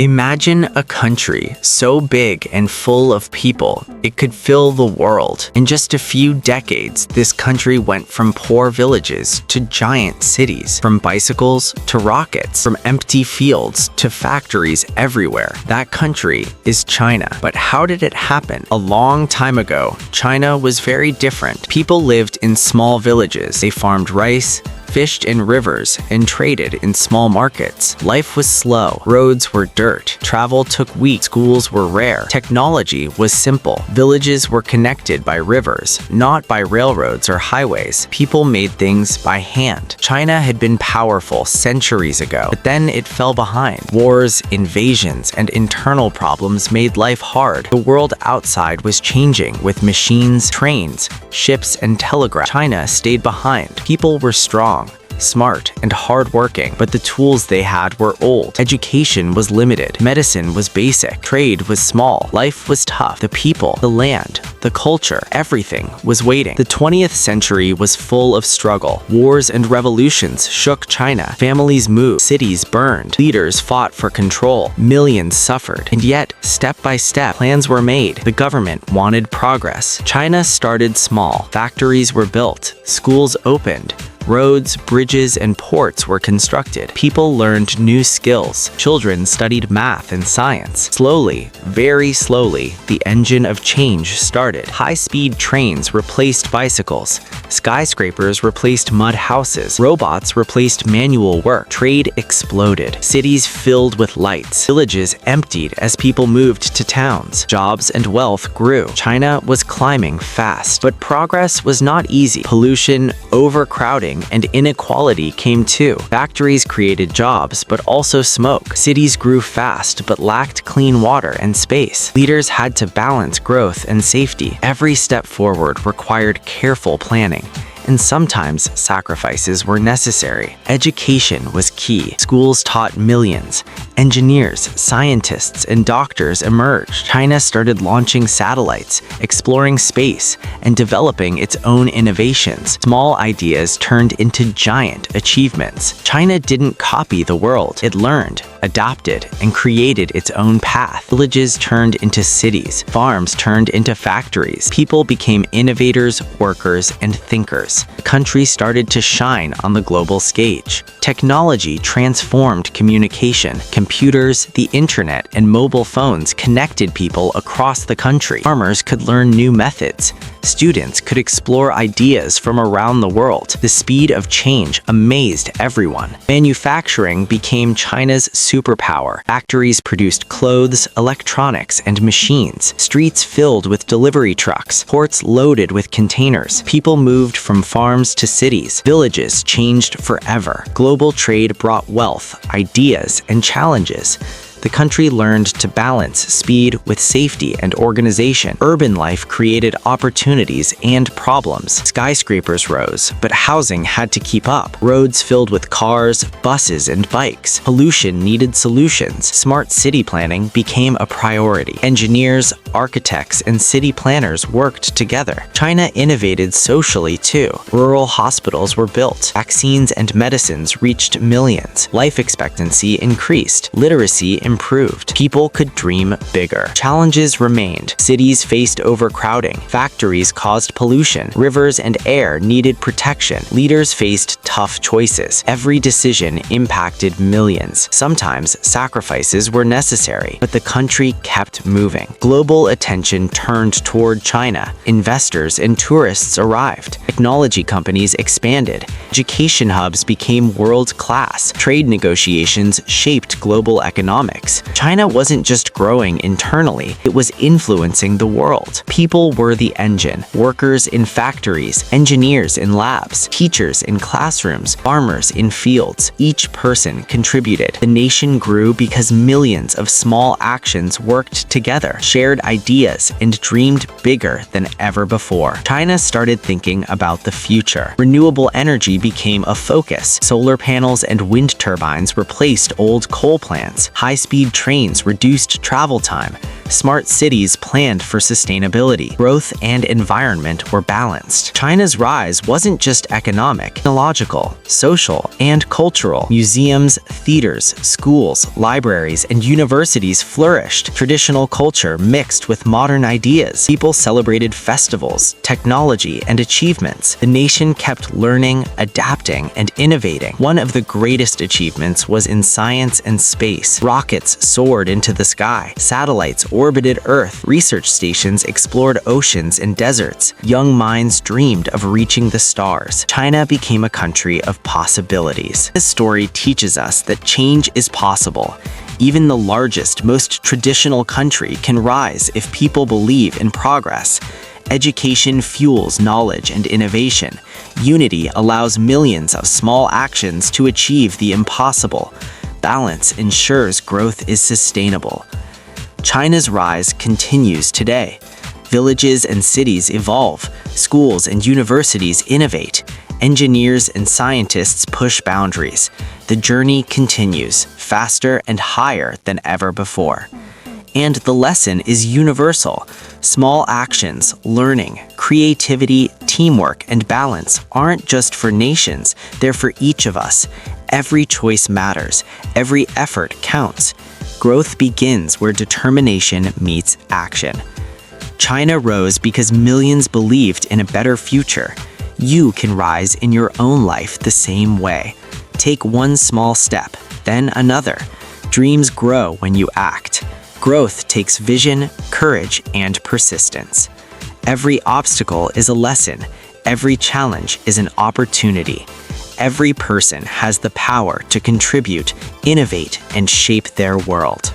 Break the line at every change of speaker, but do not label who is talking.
Imagine a country so big and full of people, it could fill the world. In just a few decades, this country went from poor villages to giant cities, from bicycles to rockets, from empty fields to factories everywhere. That country is China. But how did it happen? A long time ago, China was very different. People lived in small villages. They farmed rice, fished in rivers, and traded in small markets. Life was slow. Roads were dirt. Travel took weeks. Schools were rare. Technology was simple. Villages were connected by rivers, not by railroads or highways. People made things by hand. China had been powerful centuries ago, but then it fell behind. Wars, invasions, and internal problems made life hard. The world outside was changing with machines, trains, ships, and telegraph. China stayed behind. People were strong, smart, and hardworking, but the tools they had were old. Education was limited. Medicine was basic. Trade was small. Life was tough. The people, the land, the culture, everything was waiting. The 20th century was full of struggle. Wars and revolutions shook China. Families moved. Cities burned. Leaders fought for control. Millions suffered. And yet, step by step, plans were made. The government wanted progress. China started small. Factories were built. Schools opened. Roads, bridges, and ports were constructed. People learned new skills. Children studied math and science. Slowly, very slowly, the engine of change started. High-speed trains replaced bicycles. Skyscrapers replaced mud houses. Robots replaced manual work. Trade exploded. Cities filled with lights. Villages emptied as people moved to towns. Jobs and wealth grew. China was climbing fast. But progress was not easy. Pollution, overcrowding, and inequality came too. Factories created jobs, but also smoke. Cities grew fast, but lacked clean water and space. Leaders had to balance growth and safety. Every step forward required careful planning, and sometimes sacrifices were necessary. Education was key. Schools taught millions. Engineers, scientists, and doctors emerged. China started launching satellites, exploring space, and developing its own innovations. Small ideas turned into giant achievements. China didn't copy the world. It learned, adapted, and created its own path. Villages turned into cities. Farms turned into factories. People became innovators, workers, and thinkers. The country started to shine on the global stage. Technology transformed communication. Computers, the internet, and mobile phones connected people across the country. Farmers could learn new methods. Students could explore ideas from around the world. The speed of change amazed everyone. Manufacturing became China's superpower. Factories produced clothes, electronics, and machines. Streets filled with delivery trucks. Ports loaded with containers. People moved from farms to cities. Villages changed forever. Global trade brought wealth, ideas, and challenges. The country learned to balance speed with safety and organization. Urban life created opportunities and problems. Skyscrapers rose, but housing had to keep up. Roads filled with cars, buses, and bikes. Pollution needed solutions. Smart city planning became a priority. Engineers, architects, and city planners worked together. China innovated socially too. Rural hospitals were built. Vaccines and medicines reached millions. Life expectancy increased. Literacy improved. People could dream bigger. Challenges remained. Cities faced overcrowding. Factories caused pollution. Rivers and air needed protection. Leaders faced tough choices. Every decision impacted millions. Sometimes sacrifices were necessary, but the country kept moving. Global attention turned toward China. Investors and tourists arrived. Technology companies expanded. Education hubs became world-class. Trade negotiations shaped global economics. China wasn't just growing internally, it was influencing the world. People were the engine. Workers in factories, engineers in labs, teachers in classrooms, farmers in fields. Each person contributed. The nation grew because millions of small actions worked together, shared ideas, and dreamed bigger than ever before. China started thinking about the future. Renewable energy became a focus. Solar panels and wind turbines replaced old coal plants. High-speed trains reduced travel time. Smart cities planned for sustainability. Growth and environment were balanced. China's rise wasn't just economic, technological, social, and cultural. Museums, theaters, schools, libraries, and universities flourished. Traditional culture mixed with modern ideas. People celebrated festivals, technology, and achievements. The nation kept learning, adapting, and innovating. One of the greatest achievements was in science and space. Rockets soared into the sky. Satellites orbited Earth. Research stations explored oceans and deserts. Young minds dreamed of reaching the stars. China became a country of possibilities. This story teaches us that change is possible. Even the largest, most traditional country can rise if people believe in progress. Education fuels knowledge and innovation. Unity allows millions of small actions to achieve the impossible. Balance ensures growth is sustainable. China's rise continues today. Villages and cities evolve. Schools and universities innovate. Engineers and scientists push boundaries. The journey continues, faster and higher than ever before. And the lesson is universal. Small actions, learning, creativity, teamwork, and balance aren't just for nations, they're for each of us. Every choice matters. Every effort counts. Growth begins where determination meets action. China rose because millions believed in a better future. You can rise in your own life the same way. Take one small step, then another. Dreams grow when you act. Growth takes vision, courage, and persistence. Every obstacle is a lesson. Every challenge is an opportunity. Every person has the power to contribute, innovate, and shape their world.